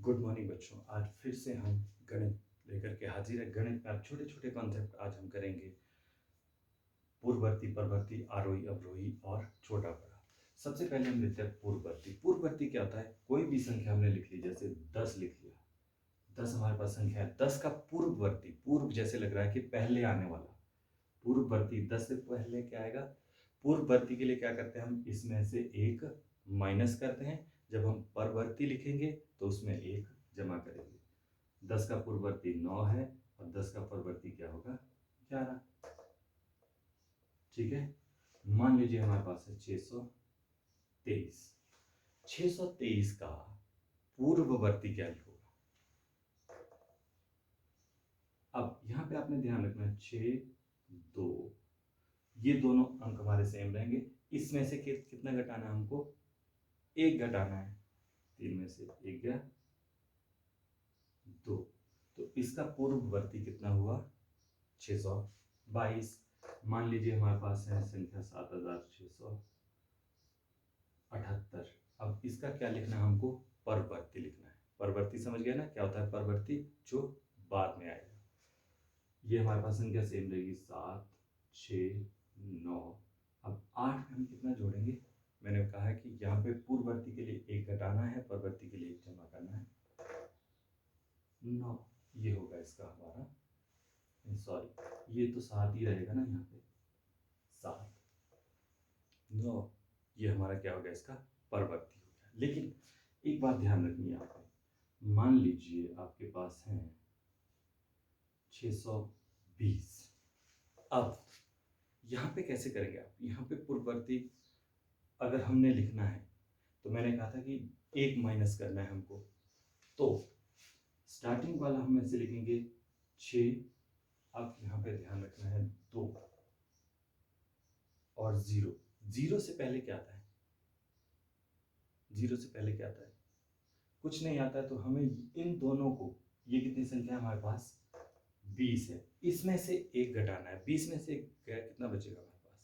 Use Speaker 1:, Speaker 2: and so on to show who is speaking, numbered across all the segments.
Speaker 1: Good morning बच्चों। आज फिर से हम गणित लेकर के हाजिर है। गणित में अब छोटे छोटे कॉन्सेप्ट आज हम करेंगे। पूर्ववर्ती, परवर्ती, आरोही, अवरोही और छोटा बड़ा। सबसे पहले हम लेते हैं पूर्ववर्ती। पूर्ववर्ती क्या होता है? कोई भी संख्या हमने लिख ली, जैसे 10 लिख लिया। 10 हमारे पास संख्या है। 10 का पूर्ववर्ती, पूर्व जैसे लग रहा है कि पहले आने वाला। पूर्ववर्ती 10 से पहले क्या आएगा? पूर्ववर्ती के लिए क्या करते हैं हम? इसमें से एक माइनस करते हैं। जब हम परवर्ती लिखेंगे तो उसमें एक जमा करेंगे। 10 का पूर्ववर्ती 9 है और 10 का परवर्ती क्या होगा? 11। ठीक है। मान लीजिए हमारे पास है 623। 623 का पूर्ववर्ती क्या होगा? अब यहाँ पे आपने ध्यान रखना है 6 2, ये दोनों अंक हमारे सेम रहेंगे। इसमें से कितना घटाना है हमको? एक घटाना है। 3 में से एक गया 2, तो इसका पूर्ववर्ती कितना हुआ? 622। मान लीजिए हमारे पास है संख्या 7678। अब इसका क्या लिखना है हमको? परवर्ती लिखना है। परवर्ती समझ गए ना क्या होता है परवर्ती? जो बाद में आएगा। ये हमारे पास संख्या सेम रहेगी 7 6 9। अब 8 में हम कितना जोड़ेंगे? मैंने कहा है कि यहाँ पे पूर्ववर्ती के लिए एक घटाना है, परवर्ती के लिए एक जमा करना है। 9 ये होगा इसका हमारा, सॉरी ये तो 7 ही रहेगा ना, यहाँ पे 7 9, ये हमारा क्या हो गया? इसका परवर्ती हो गया। लेकिन एक बात ध्यान रखनी है आपने। मान लीजिए आपके पास है 620। अब यहाँ पे कैसे करेंगे आप? यहाँ पे पूर्ववर्ती अगर हमने लिखना है तो मैंने कहा था कि एक माइनस करना है हमको। तो स्टार्टिंग वाला हम ऐसे लिखेंगे 6। अब यहाँ पे ध्यान रखना है 2 और 0। 0 से पहले क्या आता है? 0 से पहले क्या आता है? कुछ नहीं आता है। तो हमें इन दोनों को, ये कितनी संख्या है हमारे पास? 20 है। इसमें से एक घटाना है। 20 में से एक गया, कितना बचेगा हमारे पास?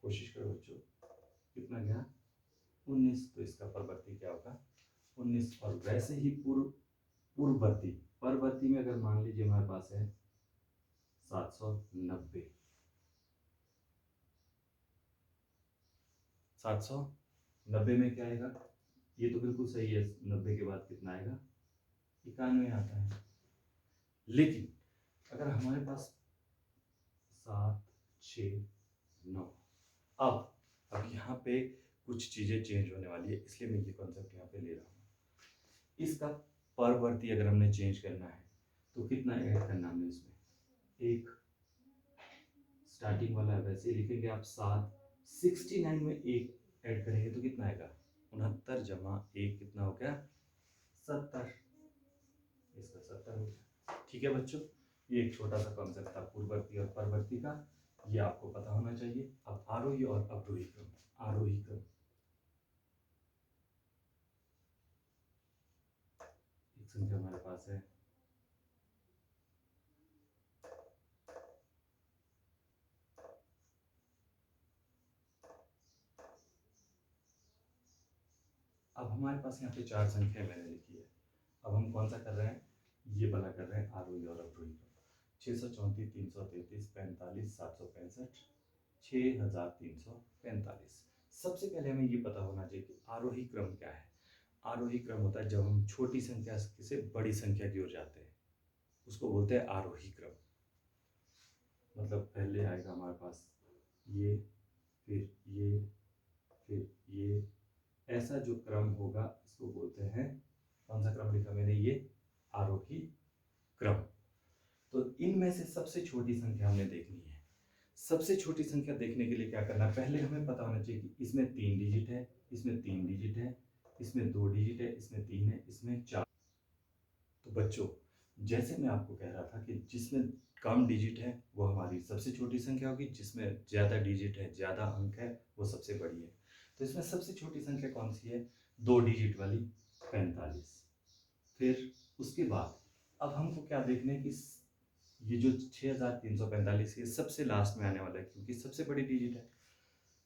Speaker 1: कोशिश करो बच्चों, कितना गया? 19। तो इसका परवर्ती क्या होगा? 19। और वैसे ही पूर्ववर्ती, परवर्ती में अगर मान लीजिए हमारे पास है 790। 790 में क्या आएगा? ये तो बिल्कुल सही है। 90 के बाद कितना आएगा? 91 आता है। लेकिन अगर हमारे पास 7 6 9, अब यहाँ पे कुछ चीजें चेंज होने वाली है, इसलिए मैं ये कॉन्सेप्ट यहाँ पे ले रहा हूँ। इसका परवर्ती अगर हमने चेंज करना है तो कितना ऐड करना हमने इसमें? एक। स्टार्टिंग वाला वैसे ही लिखेंगे आप 7। 69 में एक ऐड करेंगे तो कितना आएगा? 69 जमा एक कितना हो गया? 70। इसका 70 हो गया। ठीक है बच्चों, ये एक छोटा सा कॉन्सेप्ट था पूर्ववर्ती और परवर्ती का, ये आपको पता होना चाहिए। अब आरोही और अवरोही क्रम। आरोही क्रम, एक संख्या हमारे पास है अब हमारे पास यहाँ पे 4 संख्या मैंने लिखी है। अब हम कौन सा कर रहे हैं? ये वाला कर रहे हैं आरोही और अवरोही क्रम। 634 333 45 765 6345। सबसे पहले हमें ये पता होना चाहिए कि आरोही क्रम क्या है। आरोही क्रम होता है जब हम छोटी संख्या से बड़ी संख्या की ओर जाते हैं, उसको बोलते हैं आरोही क्रम। मतलब पहले आएगा हमारे पास ये, फिर ये, फिर ये, ऐसा जो क्रम होगा इसको बोलते हैं, कौन सा क्रम लिखा मैंने? ये आरोही क्रम। तो इनमें से सबसे छोटी संख्या हमने देखनी है। सबसे छोटी संख्या देखने के लिए क्या करना है? पहले हमें पता होना चाहिए कि इसमें 3 डिजिट है, इसमें 3 डिजिट है, इसमें 2 डिजिट है, इसमें 3 है, इसमें 4। तो बच्चों, जैसे मैं आपको कह रहा था कि जिसमें कम डिजिट है वो हमारी सबसे छोटी संख्या होगी, जिसमें ज़्यादा डिजिट है, ज़्यादा अंक है, वो सबसे बड़ी है। तो इसमें सबसे छोटी संख्या कौन सी है? 2 डिजिट वाली, 45। फिर उसके बाद अब हमको क्या देखना है कि ये जो 6345 ये सबसे लास्ट में आने वाला है, क्योंकि सबसे बड़ी डिजिट है,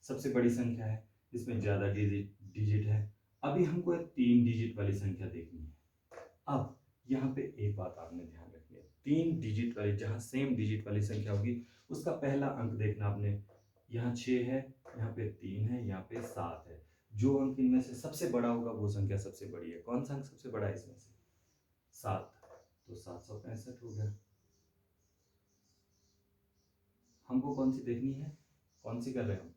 Speaker 1: सबसे बड़ी संख्या है, इसमें ज़्यादा डिजिट है। अभी हमको एक 3 डिजिट वाली संख्या देखनी है। अब यहाँ पे एक बात आपने ध्यान रखनी है, 3 डिजिट वाली, जहाँ सेम डिजिट वाली संख्या होगी उसका पहला अंक देखना आपने। यहाँ 6 है, यहाँ पे 3 है, यहाँ पे 7 है। जो अंक इनमें से सबसे बड़ा होगा वो संख्या सबसे बड़ी है। कौन सा अंक सबसे बड़ा है इसमें से? 7। तो 765 हो गया। हमको कौन सी देखनी है? कौन सी कर रहे हैं हम?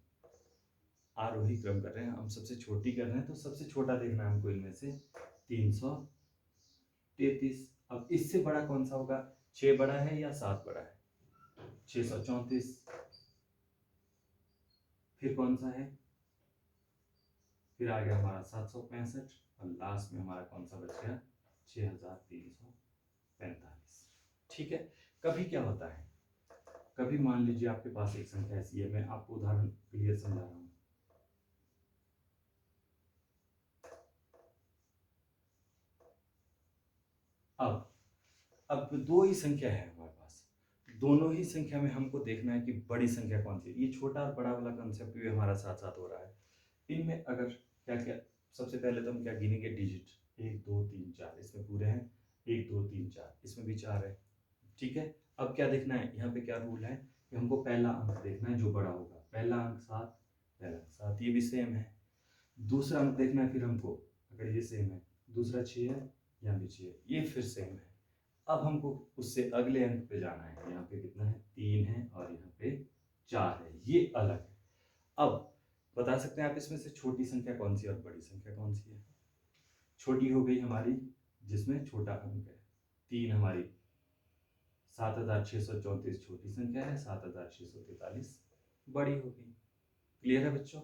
Speaker 1: आरोही क्रम कर रहे हैं हम, सबसे छोटी कर रहे हैं तो सबसे छोटा देखना है हमको इनमें से। 333। अब इससे बड़ा कौन सा होगा? 6 बड़ा है या 7 बड़ा है? 634। फिर कौन सा है? फिर आ गया हमारा 765, और लास्ट में हमारा कौन सा बच गया? 6345। ठीक है। कभी क्या होता है, कभी मान लीजिए आपके पास एक संख्या ऐसी है, मैं आपको उदाहरण क्लियर समझा रहा हूं। अब दो ही संख्या है हमारे पास, दोनों ही संख्या में हमको देखना है कि बड़ी संख्या कौन सी है। ये छोटा और बड़ा वाला कंसेप्ट भी हमारा साथ साथ हो रहा है। इनमें अगर क्या क्या, सबसे पहले तो हम क्या गिनेंगे? डिजिट। 1 2 3 4 इसमें पूरे हैं, 1 2 3 4 इसमें भी 4 है। ठीक है। अब क्या देखना है, यहाँ पे क्या रूल है कि हमको पहला अंक देखना है जो बड़ा होगा। पहला अंक 7, पहला अंक 7, ये भी सेम है। दूसरा अंक देखना है फिर हमको, अगर ये सेम है, दूसरा 6 है, यहाँ भी 6 है, ये फिर सेम है। अब हमको उससे अगले अंक पे जाना है। यहाँ पे कितना है? 3 है, और यहाँ पे 4 है, ये अलग है। अब बता सकते हैं आप इसमें से छोटी संख्या कौन सी है और बड़ी संख्या कौन सी है? छोटी हो गई हमारी जिसमें छोटा अंक है। 3 हमारी, 7634 छोटी संख्या है, 7643 बड़ी हो गई। क्लियर है बच्चों?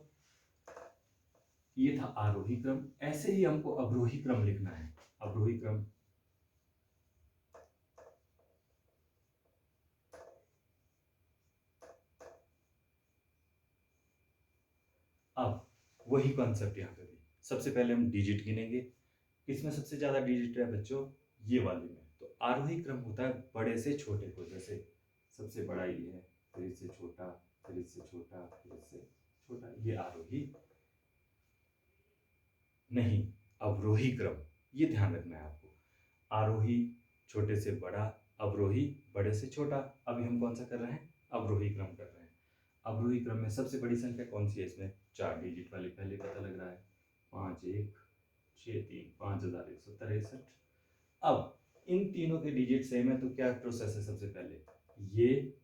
Speaker 1: ये था आरोही क्रम। ऐसे ही हमको अवरोही क्रम लिखना है। अवरोही क्रम, अब वही कॉन्सेप्ट यहाँ पे भी। सबसे पहले हम डिजिट गिनेंगे। किसमें सबसे ज्यादा डिजिट है बच्चों? ये वाले में। तो आरोही क्रम होता है बड़े से छोटे को, जैसे सबसे बड़ा ये है, फिर इससे छोटा, फिर इससे छोटा, फिर इससे छोटा, ये आरोही नहीं, अवरोही क्रम। ये ध्यान रखना है आपको। आरोही छोटे से बड़ा, अवरोही बड़े से छोटा। अभी हम कौन सा कर रहे हैं? अवरोही क्रम कर रहे हैं। अवरोही क्रम में सबसे बड़ी संख्या कौन सी है? इसमें 4 डिजिट वाली पहले पता लग रहा है, 5 1 6 3 5163। अब इन तीनों के डिजिट सेम है तो क्या प्रोसेस है? सबसे पहले ये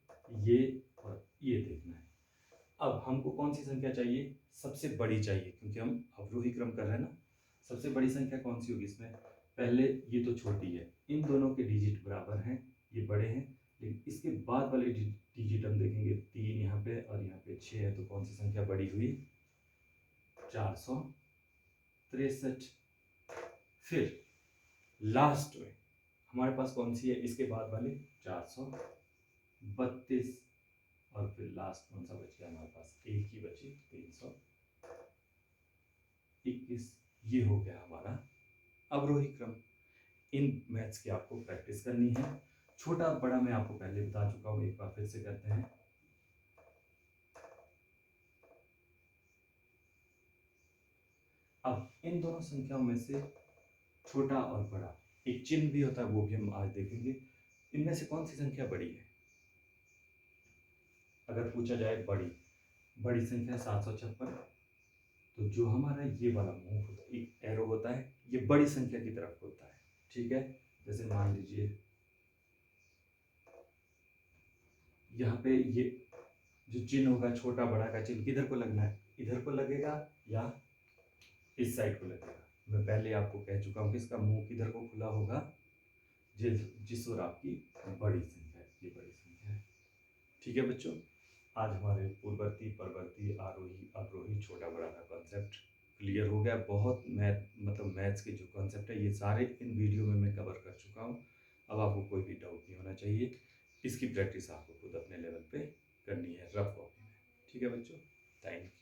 Speaker 1: और ये देखना है। अब हमको कौन सी संख्या चाहिए? सबसे बड़ी चाहिए, क्योंकि हम अवरोही क्रम कर रहे हैं ना। सबसे बड़ी संख्या कौन सी होगी इसमें? पहले ये तो छोटी है, इन दोनों के डिजिट बराबर हैं, ये बड़े हैं, लेकिन इसके बाद वाले डिजिट हम देखेंगे, 3 यहाँ पे और यहाँ पे 6 है, तो कौन सी संख्या बड़ी हुई? 463। फिर लास्ट में हमारे पास कौन सी है? इसके बाद वाले 432, और फिर लास्ट कौन सा बच गया हमारे पास? एक ही बची, 321। ये हो गया हमारा अवरोही क्रम। इन मैथ्स की आपको प्रैक्टिस करनी है। छोटा बड़ा मैं आपको पहले बता चुका हूं, एक बार फिर से करते हैं। अब इन दोनों संख्याओं में से छोटा और बड़ा एक चिन्ह भी होता है, वो भी हम आज देखेंगे। इनमें से कौन सी संख्या बड़ी है? अगर पूछा जाए बड़ी बड़ी संख्या 756, तो जो हमारा ये वाला मुंह होता है, एक एरो होता है, ये बड़ी संख्या की तरफ होता है। ठीक है। जैसे मान लीजिए यहाँ पे ये जो चिन्ह होगा, छोटा बड़ा का चिन्ह किधर को लगना है? इधर को लगेगा या इस साइड को लगेगा? मैं पहले आपको कह चुका हूँ कि इसका मुंह किधर को खुला होगा? जिस ओर आपकी बड़ी संख्या है, ये बड़ी संख्या है। ठीक है बच्चों, आज हमारे पूर्ववर्ती, परवर्ती, आरोही, अवरोही, छोटा बड़ा का कॉन्सेप्ट क्लियर हो गया। बहुत मैथ्स के जो कॉन्सेप्ट है ये सारे इन वीडियो में मैं कवर कर चुका हूँ। अब आपको कोई भी डाउट नहीं होना चाहिए। इसकी प्रैक्टिस आपको खुद अपने लेवल पे करनी है, रफ कॉपी में। ठीक है बच्चों, थैंक यू।